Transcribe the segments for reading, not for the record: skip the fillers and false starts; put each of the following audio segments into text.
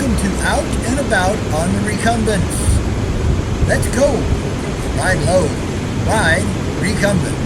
Welcome to Out and About on the Recumbents. Let's go. Ride low. Ride recumbent.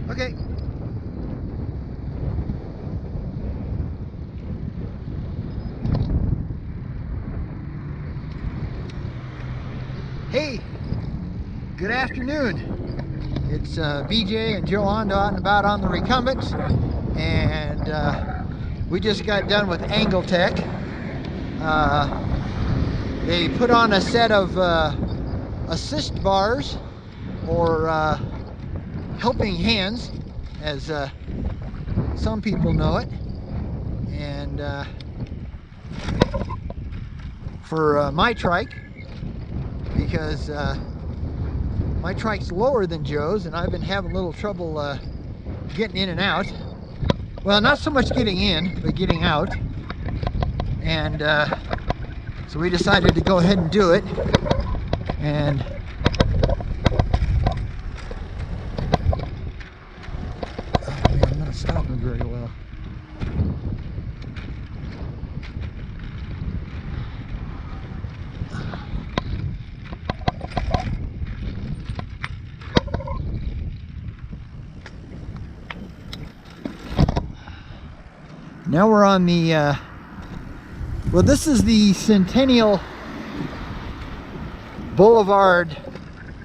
Okay. Hey, good afternoon. It's BJ and Joe Hondo out and about on the Recumbents, and we just got done with Angletech. They put on a set of assist bars, or helping hands, as some people know it, and for my trike, because my trike's lower than Joe's, and I've been having a little trouble getting in and out. Well, not so much getting in, but getting out, and so we decided to go ahead and do it. And stopping very well. Now we're on the well, this is the Centennial Boulevard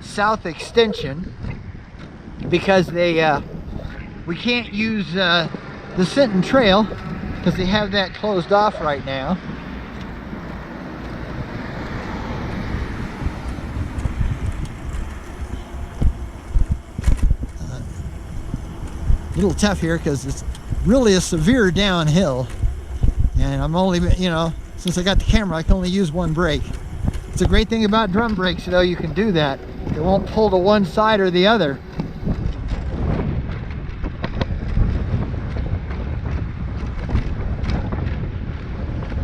South Extension, because they we can't use the Sinton Trail because they have that closed off right now. A little tough here because it's really a severe downhill, and I'm only, you know, since I got the camera, I can only use one brake. It's a great thing about drum brakes, though, you can do that. It won't pull to one side or the other.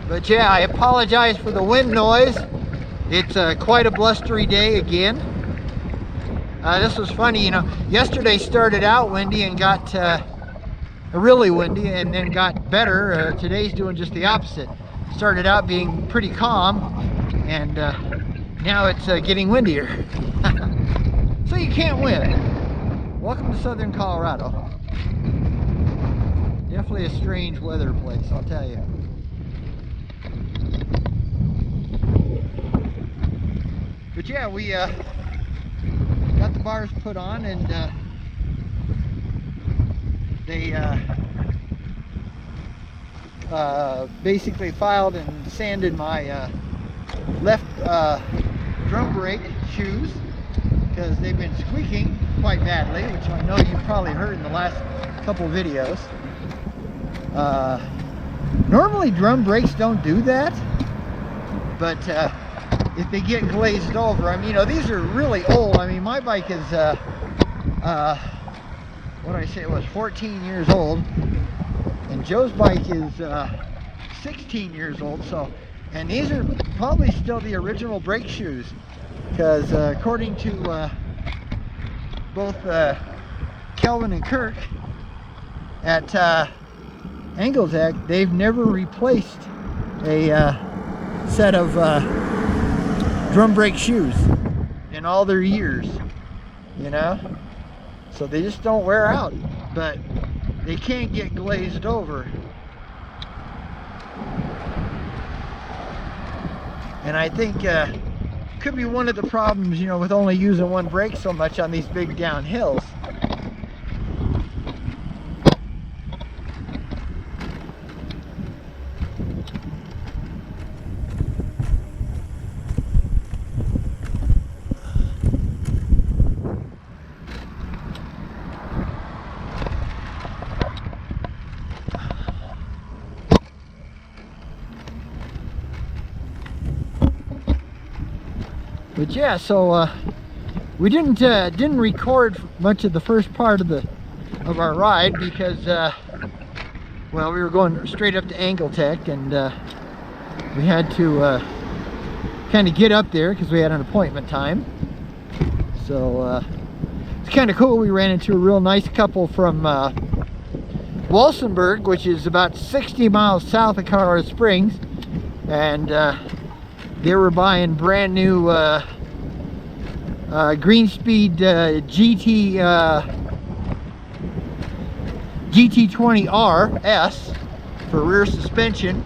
But yeah, I apologize for the wind noise. It's quite a blustery day again. This was funny, you know, yesterday started out windy and got really windy, and then got better. Today's doing just the opposite. Started out being pretty calm, and now it's getting windier. So you can't win. Welcome to Southern Colorado. Definitely a strange weather place, I'll tell you. But yeah, we got the bars put on, and they basically filed and sanded my left drum brake shoes, because they've been squeaking quite badly, which I know you've probably heard in the last couple videos. Normally drum brakes don't do that, but if they get glazed over, I mean, you know, these are really old. I mean, my bike is, what did I say, it was 14 years old, and Joe's bike is 16 years old, so, and these are probably still the original brake shoes, because according to both Kelvin and Kirk at Angletech, they've never replaced a set of drum brake shoes in all their years, you know, so they just don't wear out, but they can't get glazed over. And I think could be one of the problems, you know, with only using one brake so much on these big downhills. But yeah, so we didn't record much of the first part of our ride because well, we were going straight up to Angletech, and we had to kind of get up there because we had an appointment time. So it's kind of cool. We ran into a real nice couple from Walsenburg, which is about 60 miles south of Colorado Springs, and they were buying brand new Greenspeed GT20 RS for rear suspension.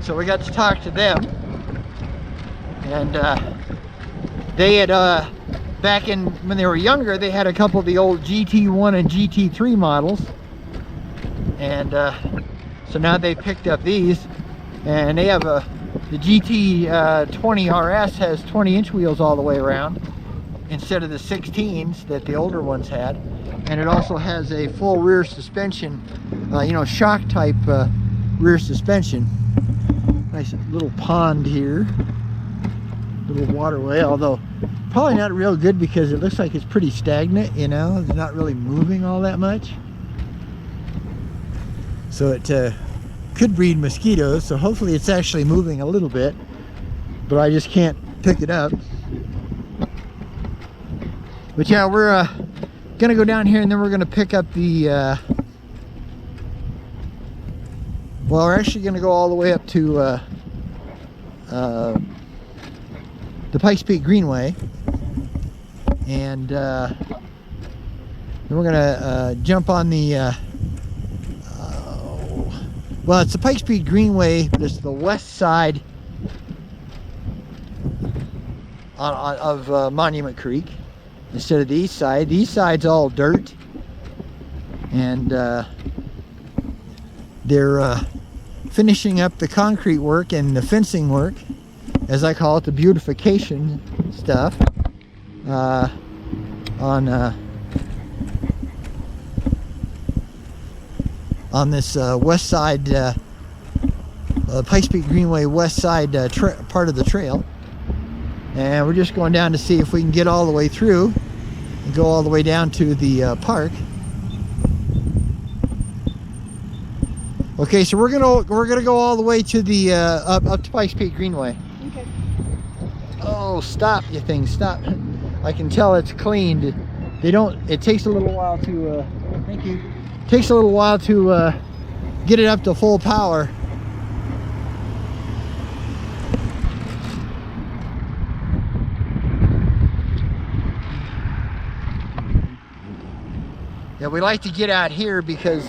So we got to talk to them, and they had back in when they were younger, they had a couple of the old GT1 and GT3 models, and so now they picked up these, and they have the GT20 RS has 20-inch wheels all the way around instead of the 16s that the older ones had, and it also has a full rear suspension, you know, shock type rear suspension. Nice little pond here, little waterway, although probably not real good because it looks like it's pretty stagnant, you know, it's not really moving all that much. So it could breed mosquitoes, so hopefully it's actually moving a little bit, but I just can't pick it up. But yeah, we're gonna go down here, and then we're gonna pick up the well, we're actually gonna go all the way up to the Pikes Peak Greenway, and then we're gonna jump on the well, it's the Pikes Peak Greenway, but it's the west side of Monument Creek instead of the east side. The east side's all dirt, and they're finishing up the concrete work and the fencing work, as I call it, the beautification stuff, on this west side, Pikes Peak Greenway west side part of the trail. And we're just going down to see if we can get all the way through and go all the way down to the park. Okay, so we're gonna go all the way to the up to Pikes Peak Greenway. Okay. Oh, stop, you thing, stop. I can tell it's cleaned. It takes a little while to thank you. Takes a little while to get it up to full power. Yeah, we like to get out here because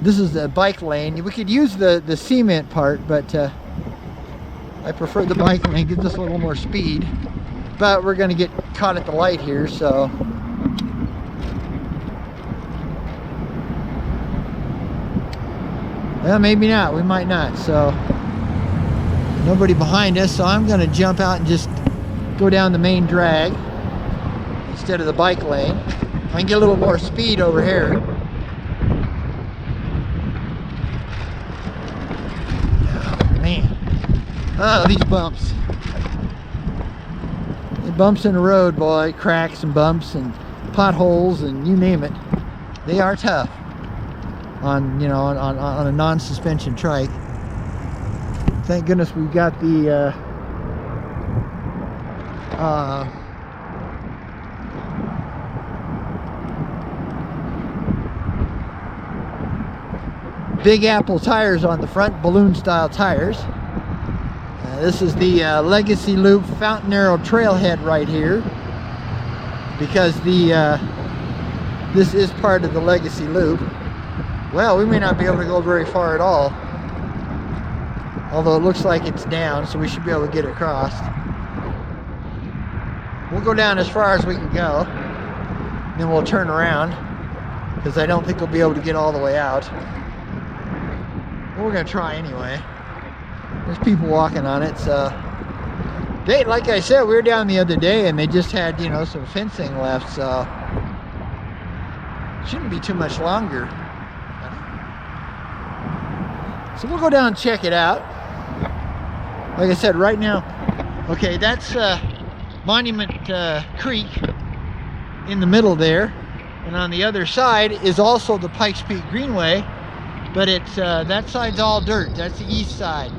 this is the bike lane. We could use the cement part, but I prefer the bike lane. Gives us a little more speed. But we're going to get caught at the light here, so. Well, maybe not. We might not. So nobody behind us, so I'm going to jump out and just go down the main drag instead of the bike lane. I can get a little more speed over here. Oh, these bumps. The bumps in the road, boy. Cracks and bumps and potholes and you name it. They are tough on, you know, on a non-suspension trike. Thank goodness we've got the Big Apple tires on the front, balloon style tires. This is the Legacy Loop Fountain Arrow Trailhead right here, because this is part of the Legacy Loop. Well, we may not be able to go very far at all, although it looks like it's down, so we should be able to get across. We'll go down as far as we can go, then we'll turn around, because I don't think we'll be able to get all the way out. But we're going to try anyway. There's people walking on it, so... like I said, we were down the other day, and they just had, you know, some fencing left, so... shouldn't be too much longer. So we'll go down and check it out. Like I said, right now... Okay, that's Monument Creek in the middle there, and on the other side is also the Pikes Peak Greenway, but it's that side's all dirt. That's the east side.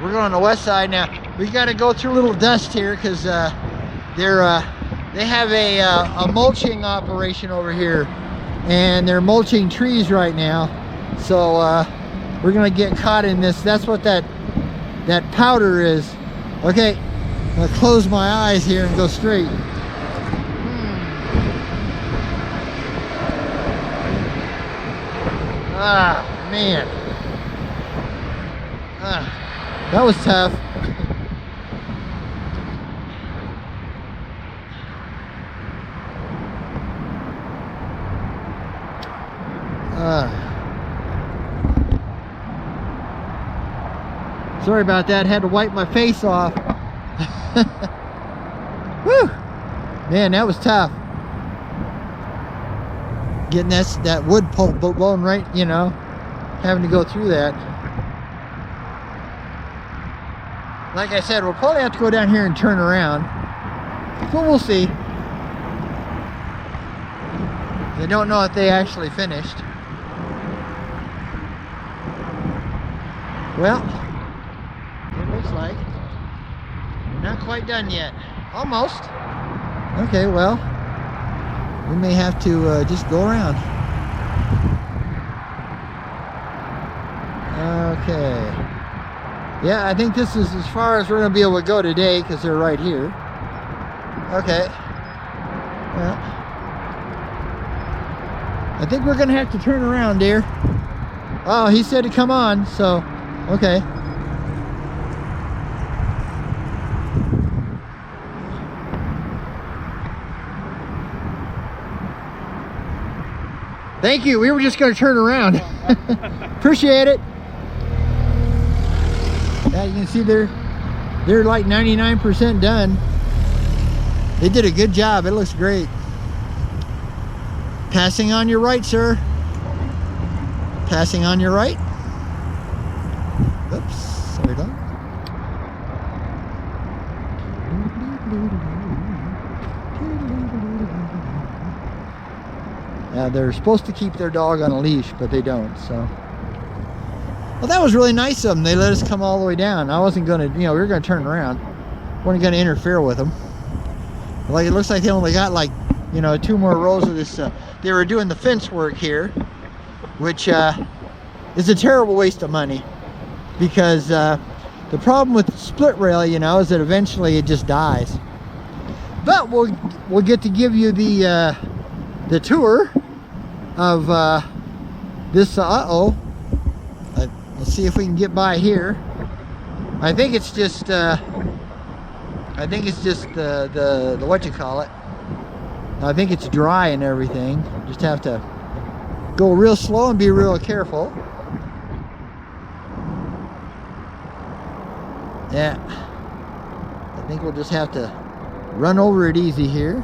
We're going on the west side now. We got to go through a little dust here because they have a mulching operation over here, and they're mulching trees right now. So we're gonna get caught in this. That's what that powder is. Okay. I'll close my eyes here and go straight. Ah, man. That was tough. Sorry about that. Had to wipe my face off. Woo! Man, that was tough. Getting that wood pulp blown right, you know, having to go through that. Like I said, we'll probably have to go down here and turn around. But we'll see. They don't know if they actually finished. Well, it looks like not quite done yet. Almost. Okay, well, we may have to just go around. Okay. Yeah, I think this is as far as we're going to be able to go today because they're right here. Okay. Well, I think we're going to have to turn around, dear. Oh, he said to come on, so, okay. Thank you. We were just going to turn around. Appreciate it. Yeah, you can see they're like 99% done. They did a good job. It looks great. Passing on your right, sir. Passing on your right. Oops. Sorry, dog. They're supposed to keep their dog on a leash, but they don't, so. Well, that was really nice of them. They let us come all the way down. I wasn't going to, you know, we were going to turn around. Wasn't going to interfere with them. Like, it looks like they only got, like, you know, 2 more rows of this. They were doing the fence work here, which is a terrible waste of money. Because the problem with split rail, you know, is that eventually it just dies. But we'll get to give you the tour of this. Let's see if we can get by here. I think it's just the what you call it. I think it's dry and everything. Just have to go real slow and be real careful. Yeah, I think we'll just have to run over it easy here.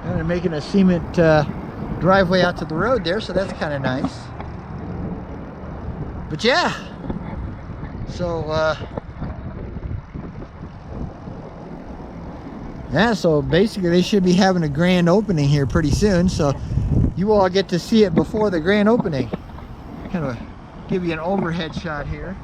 And they're making a cement driveway out to the road there, so that's kind of nice. But yeah, so yeah, so basically they should be having a grand opening here pretty soon, so you all get to see it before the grand opening. Kind of give you an overhead shot here.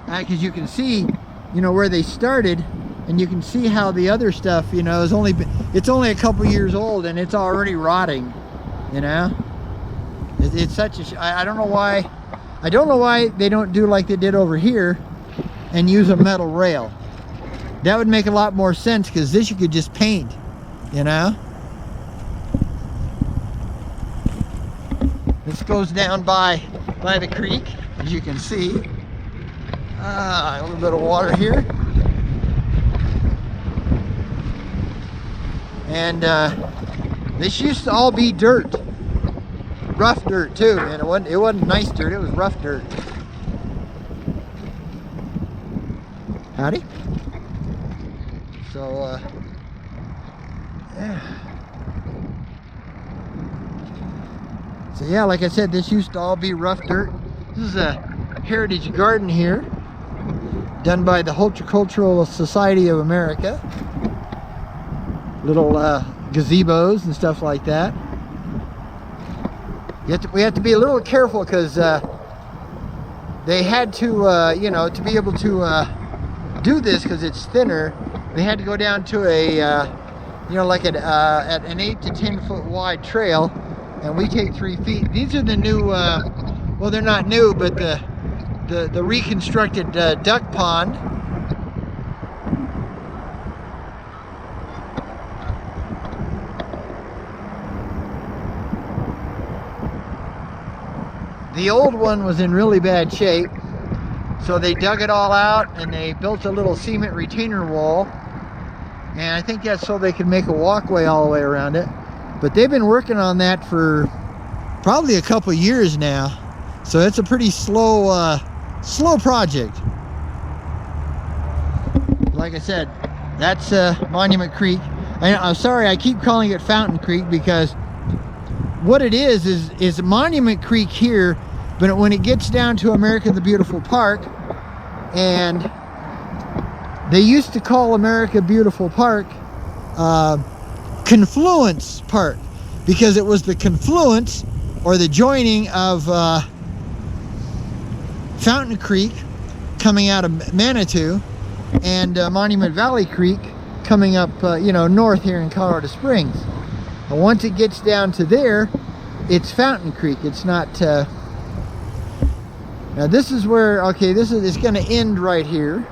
Because you can see, you know, where they started, and you can see how the other stuff, you know, is it's only a couple years old and it's already rotting, you know. It's such a I don't know why they don't do like they did over here and use a metal rail. That would make a lot more sense, because this you could just paint, you know. This goes down by the creek, as you can see. A little bit of water here. And this used to all be dirt. Rough dirt too, and it wasn't nice dirt, it was rough dirt. Howdy. So yeah. So yeah, like I said, this used to all be rough dirt. This is a heritage garden here, done by the Horticultural Society of America. Little gazebos and stuff like that. We have to be a little careful, because they had to, you know, to be able to do this, because it's thinner, they had to go down to a, you know, like at an 8 to 10 foot wide trail, and we take 3 feet. These are the new, well, they're not new, but the reconstructed duck pond. The old one was in really bad shape, so they dug it all out and they built a little cement retainer wall, and I think that's so they could make a walkway all the way around it. But they've been working on that for probably a couple years now, so it's a pretty slow project. Like I said, that's Monument Creek. I'm sorry I keep calling it Fountain Creek, because what it is Monument Creek here, but when it gets down to America the Beautiful Park, and they used to call America Beautiful Park Confluence Park, because it was the confluence, or the joining of Fountain Creek coming out of Manitou, and Monument Valley Creek coming up, you know, north here in Colorado Springs. And once it gets down to there, it's Fountain Creek. It's not. Now this is where, okay, it's going to end right here.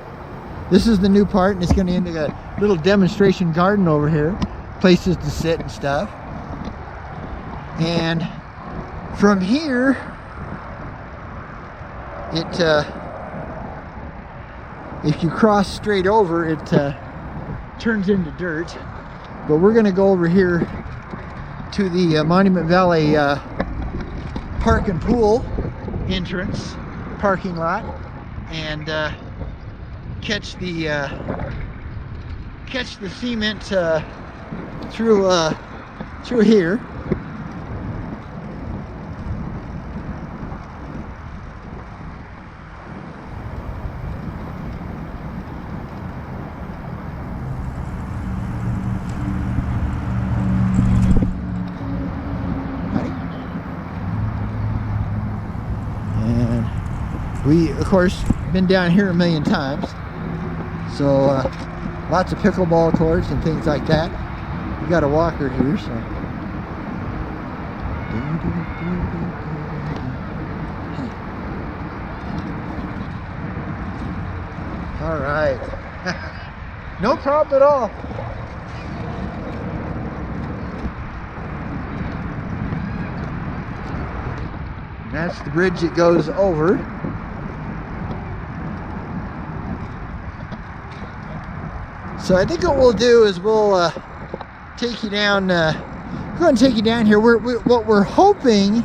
This is the new part, and it's going to end in a little demonstration garden over here, places to sit and stuff. And from here, if you cross straight over, it turns into dirt. But we're going to go over here to the Monument Valley Park and Pool entrance parking lot, and catch the cement through here. We, of course, been down here a million times, so lots of pickleball courts and things like that. We got a walker here, so. All right, no problem at all. That's the bridge that goes over. So I think what we'll do is we'll take you down. Go ahead and take you down here. What we're hoping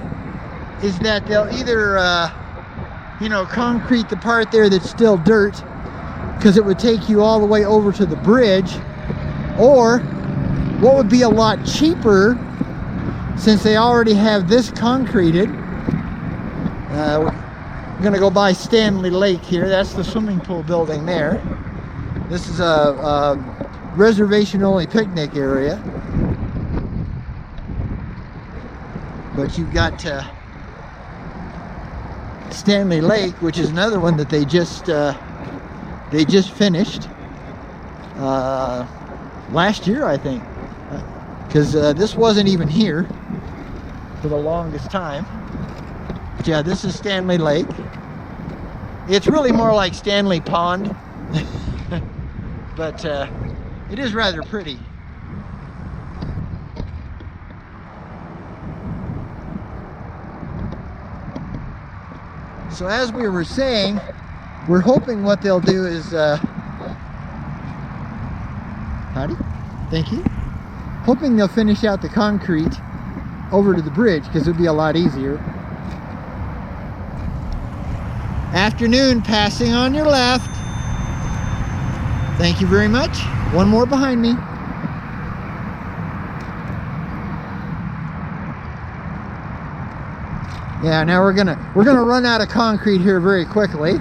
is that they'll either you know, concrete the part there that's still dirt, because it would take you all the way over to the bridge. Or what would be a lot cheaper, since they already have this concreted, we're gonna go by Stanley Lake here. That's the swimming pool building there. This is a reservation only picnic area. But you've got Stanley Lake, which is another one that they just finished last year, I think, because this wasn't even here for the longest time. But yeah, this is Stanley Lake. It's really more like Stanley Pond, but it is rather pretty. So as we were saying, we're hoping what they'll do is, howdy, thank you. Hoping they'll finish out the concrete over to the bridge, because it would be a lot easier. Afternoon passing on your left. Thank you very much. One more behind me. Yeah, now we're gonna run out of concrete here very quickly,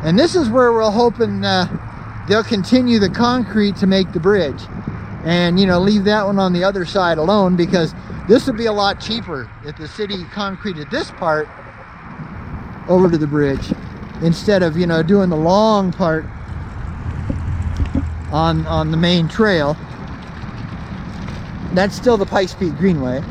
and this is where we're hoping they'll continue the concrete to make the bridge, and you know, leave that one on the other side alone, because this would be a lot cheaper if the city concreted this part over to the bridge instead of, you know, doing the long part on the main trail. That's still the Pikes Peak Greenway.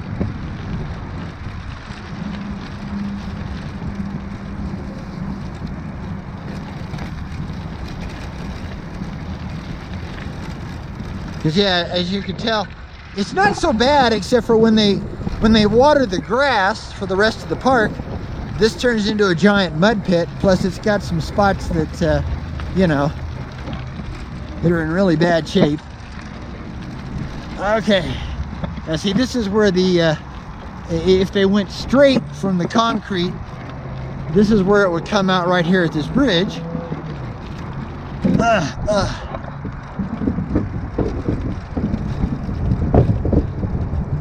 Because yeah, as you can tell, it's not so bad, except for when they water the grass for the rest of the park, this turns into a giant mud pit. Plus it's got some spots that you know, that are in really bad shape. Okay, now see, this is where the if they went straight from the concrete, this is where it would come out, right here at this bridge.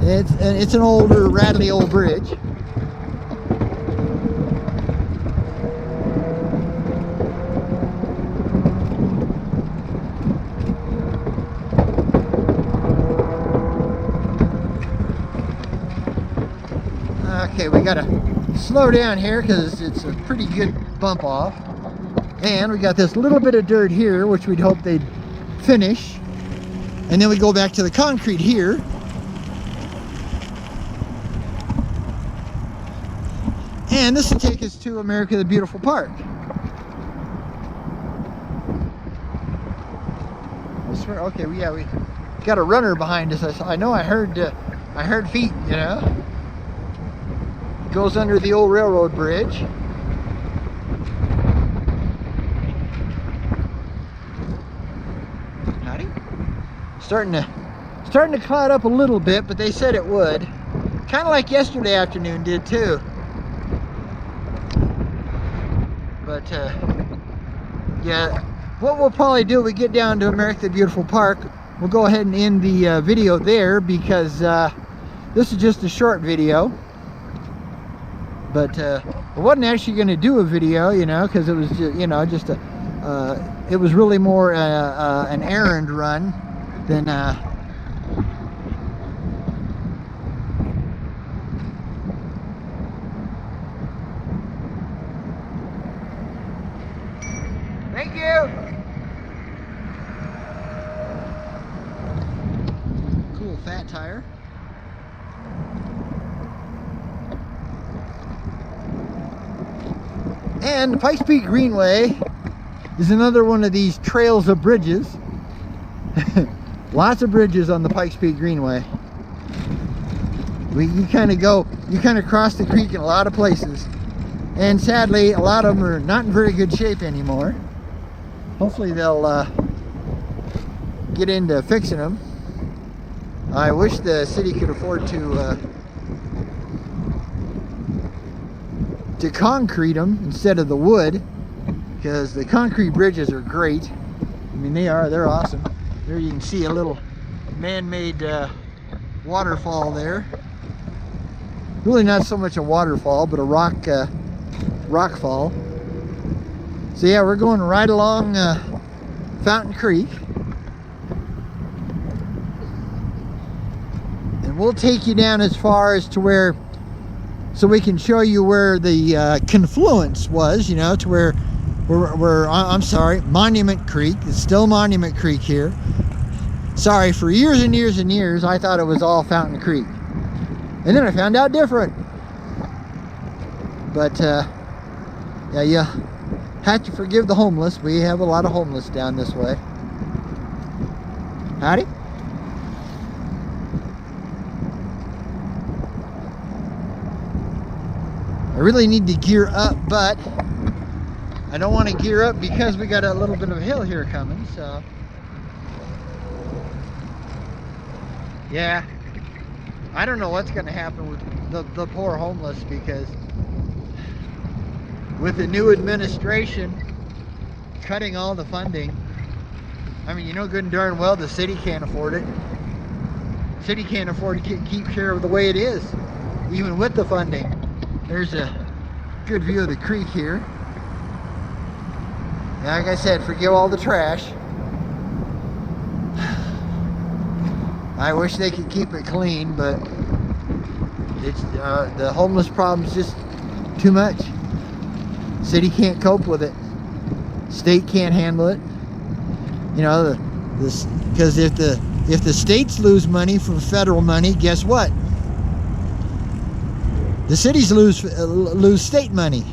It's an older, rattly old bridge. Okay, we gotta slow down here because it's a pretty good bump off. And we got this little bit of dirt here, which we'd hope they'd finish. And then we go back to the concrete here. And this will take us to America the Beautiful Park. I swear, okay, yeah, we got a runner behind us. I know I heard feet, you know. Goes under the old railroad bridge. Howdy. Starting to cloud up a little bit, but they said it would. Kind of like yesterday afternoon did too. But yeah, what we'll probably do when we get down to America the Beautiful Park, we'll go ahead and end the video there, because this is just a short video. But I wasn't actually going to do a video, you know, because it was just, you know, just it was really more an errand run than Thank you. Cool fat tire. And the Pikes Peak Greenway is another one of these trails of bridges. Lots of bridges on the Pikes Peak Greenway. You kind of cross the creek in a lot of places. And sadly, a lot of them are not in very good shape anymore. Hopefully they'll get into fixing them. I wish the city could afford to to concrete them instead of the wood, because the concrete bridges are great. I mean, they're awesome. There you can see a little man-made waterfall there. Really not so much a waterfall, but a rock fall. So yeah, we're going right along Fountain Creek. And we'll take you down as far as to where, so we can show you where the confluence was, you know, to where I'm sorry, Monument Creek. It's still Monument Creek here. Sorry, for years and years and years, I thought it was all Fountain Creek. And then I found out different. But, yeah, you have to forgive the homeless. We have a lot of homeless down this way. Howdy. I really need to gear up, but I don't want to gear up because we got a little bit of a hill here coming, so. Yeah, I don't know what's going to happen with the poor homeless, because with the new administration cutting all the funding, I mean, you know good and darn well the city can't afford it. The city can't afford to keep care of the way it is, even with the funding. There's a good view of the creek here. Like I said, forgive all the trash. I wish they could keep it clean, but it's the homeless problem's just too much. City can't cope with it. State can't handle it. You know, because if the states lose money from federal money, guess what? The cities lose state money.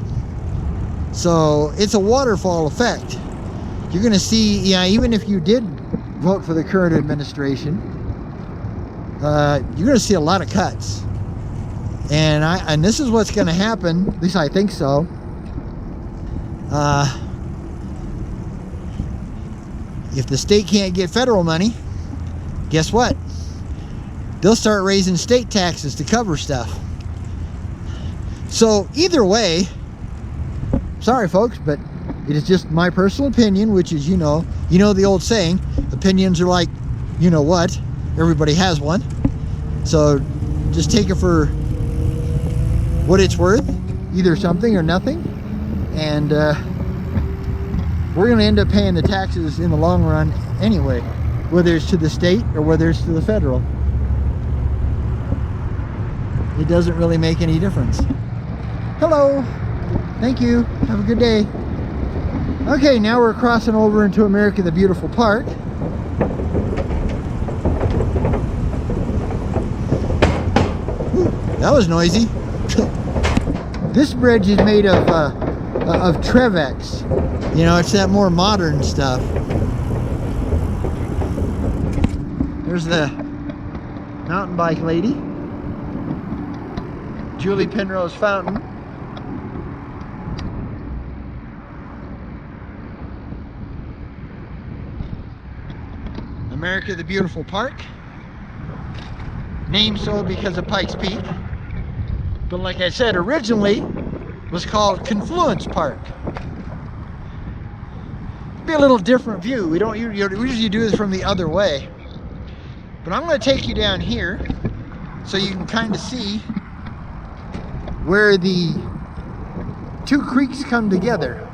So it's a waterfall effect. You're going to see, yeah, even if you did vote for the current administration, you're going to see a lot of cuts. And this is what's going to happen, at least I think so. If the state can't get federal money, guess what? They'll start raising state taxes to cover stuff. So either way, sorry folks, but it is just my personal opinion, which is, you know the old saying, opinions are like, you know what, everybody has one. So just take it for what it's worth, either something or nothing. And we're going to end up paying the taxes in the long run anyway, whether it's to the state or whether it's to the federal. It doesn't really make any difference. Hello. Thank you. Have a good day. Okay, now we're crossing over into America the Beautiful Park. Ooh, that was noisy. This bridge is made of Trevex. You know, it's that more modern stuff. There's the mountain bike lady. Julie Penrose Fountain. America the Beautiful Park. Named so because of Pikes Peak. But like I said, originally was called Confluence Park. Be a little different view. We usually do this from the other way. But I'm going to take you down here so you can kind of see where the two creeks come together.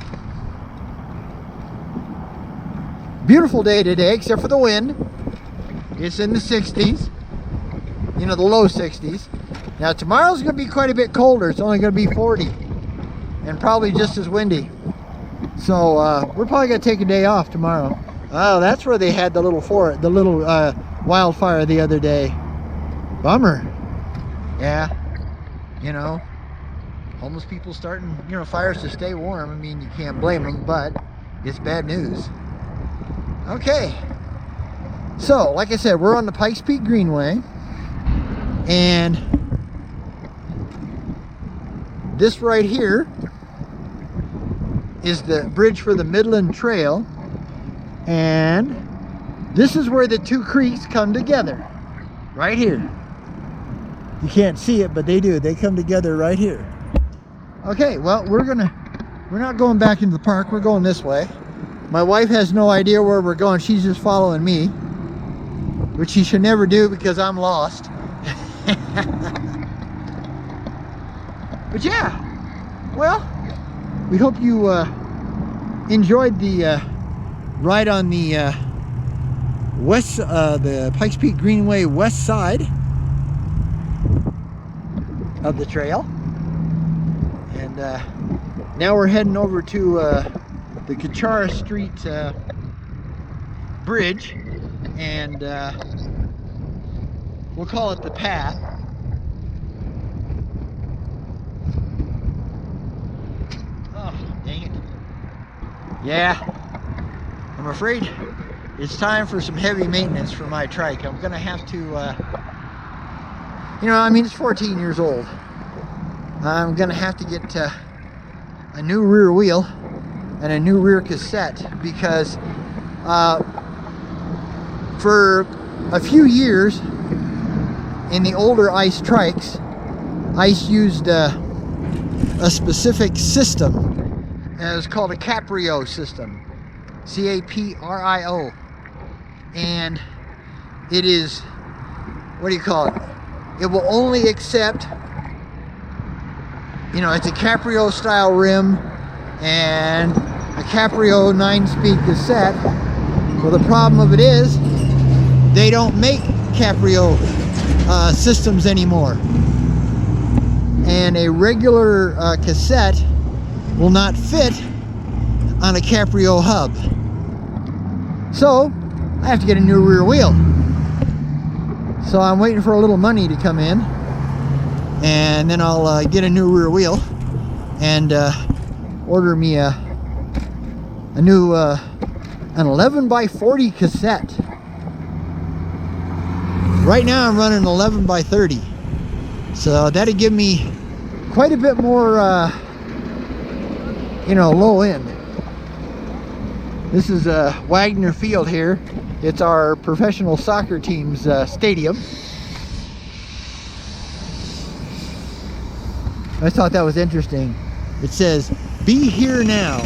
Beautiful day today, except for the wind. It's in the 60s, you know, the low 60s. Now tomorrow's going to be quite a bit colder. It's only going to be 40 and probably just as windy. So we're probably going to take a day off tomorrow. Oh, that's where they had the little wildfire the other day. Bummer. Yeah, you know, homeless people starting, you know, fires to stay warm. I mean, you can't blame them, but it's bad news. Okay, so like I said, we're on the Pikes Peak Greenway, and this right here is the bridge for the Midland Trail, and this is where the two creeks come together, right here. You can't see it, but they do. They come together right here. Okay, well, we're not going back into the park. We're going this way. My wife has no idea where we're going. She's just following me, which she should never do because I'm lost. But yeah, well, we hope you enjoyed the ride on the the Pikes Peak Greenway west side of the trail. And now we're heading over to the Kachara Street bridge, and we'll call it the path. Oh, dang it. Yeah, I'm afraid it's time for some heavy maintenance for my trike. I'm gonna have to, you know, I mean, it's 14 years old. I'm gonna have to get a new rear wheel and a new rear cassette, because for a few years in the older ICE trikes, ICE used a specific system. It's called a Caprio system, C-A-P-R-I-O, and it is, what do you call it? It will only accept, you know, it's a Caprio style rim and a Caprio 9-speed cassette. Well, the problem of it is they don't make Caprio systems anymore, and a regular cassette will not fit on a Caprio hub. So I have to get a new rear wheel. So I'm waiting for a little money to come in, and then I'll get a new rear wheel and order me a new an 11x40 cassette. Right now I'm running 11x30, so that'll give me quite a bit more you know, low end. This is Wagner Field here. It's our professional soccer team's stadium. I thought that was interesting. It says, "Be here now."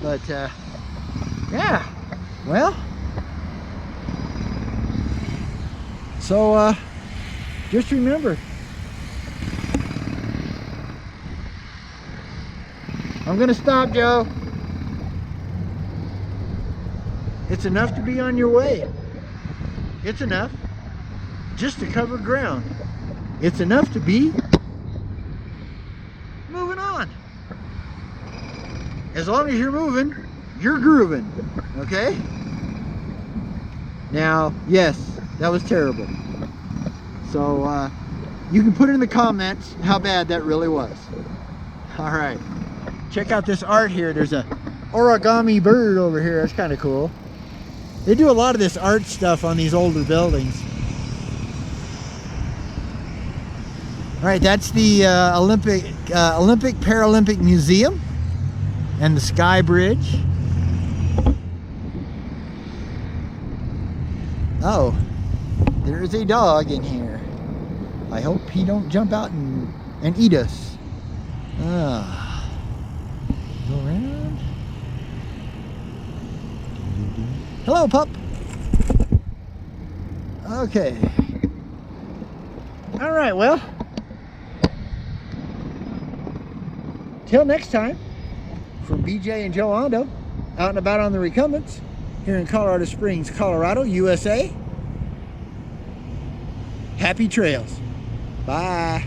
But yeah, well, so just remember, I'm gonna stop, Joe. It's enough to be on your way. It's enough just to cover ground. It's enough to be moving on. As long as you're moving, you're grooving, okay? Now, yes, that was terrible. So you can put in the comments how bad that really was. All right, check out this art here. There's a origami bird over here. That's kind of cool. They do a lot of this art stuff on these older buildings. All right, that's the Olympic Paralympic Museum and the Sky Bridge. Oh, there's a dog in here. I hope he don't jump out and eat us. Go around. Hello, pup. Okay. All right, well, till next time, from BJ and Joe Ondo, out and about on the Recumbents, here in Colorado Springs, Colorado, USA. Happy trails. Bye.